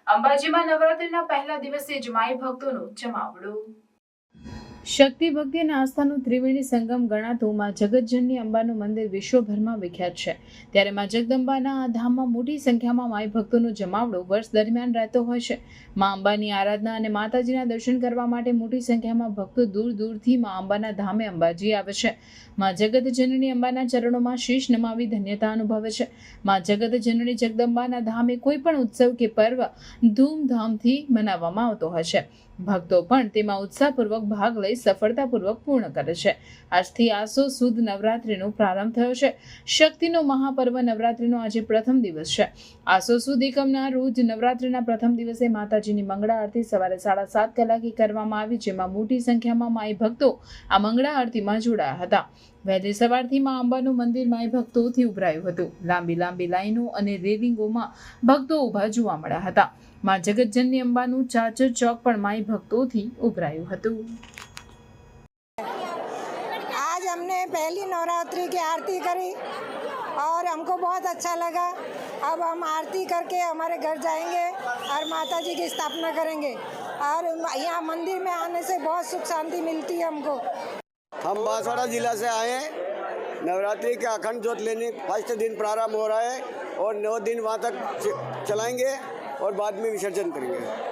અંબાજીમાં નવરાત્રિના પહેલા દિવસે જ માઈ ભક્તોનું જમાવડો। શક્તિ ભક્તિ અને આસ્થાનું ત્રિવેણી સંગમ ગણાતું માં જગતજનની અંબાનું મંદિર વિશ્વભરમાં વિખ્યાત છે। ત્યારે માં જગદંબાના આ ધામમાં મોટી સંખ્યામાં માઈ ભક્તોનો જમાવડો વર્ષ દરમિયાન રહેતો હોય છે। માં અંબાની આરાધના અને માતાજીના દર્શન કરવા માટે મોટી સંખ્યામાં ભક્તો દૂર દૂરથી માં અંબાના ધામે અંબાજી આવે છે। માં જગતજનની અંબાના ચરણોમાં શીશ નમાવી ધન્યતા અનુભવે છે। માં જગતજનની જગદંબાના ધામે કોઈ પણ ઉત્સવ કે પર્વ ધૂમધામથી મનાવવામાં આવતો હોય છે। ભક્તો પણ તેમાં ઉત્સાહપૂર્વક ભાગ લઈ સફળતાપૂર્વક પૂર્ણ કરે છે। આજથી આસો સુદ નવરાત્રિનો પ્રારંભ થયો છે। શક્તિનો મહાપર્વ નવરાત્રિનો આજે પ્રથમ દિવસ છે। આસો સુદ એકમના રોજ નવરાત્રિના પ્રથમ દિવસે માતાજીની મંગળા આરતી સવારે 7:30 કલાકે કરવામાં આવી, જેમાં મોટી સંખ્યામાં માઈ ભક્તો આ મંગળા આરતીમાં જોડાયા હતા। વહેલી સવારથી માં અંબાનું મંદિર માઈ ભક્તોથી ઉભરાયું હતું। લાંબી લાંબી લાઈનો અને રેલિંગોમાં ભક્તો ઊભા જોવા મળ્યા હતા। માં જગતજનની અંબાનું ચાચર ચોક પણ માઈ ભક્तों उभराયું હતું। आज हमने पहली नवरात्रि की आरती करी और हमको बहुत अच्छा लगा। अब हम आरती करके हमारे घर जाएंगे और माता जी की स्थापना करेंगे और यहाँ मंदिर में आने से बहुत सुख शांति मिलती है हमको। हम बांसवाड़ा जिला से आए हैं। नवरात्रि का अखंड ज्योत लेने फर्स्ट दिन प्रारंभ हो रहा है और 9 दिन वहाँ तक चलाएंगे और बाद में विसर्जन करेंगे।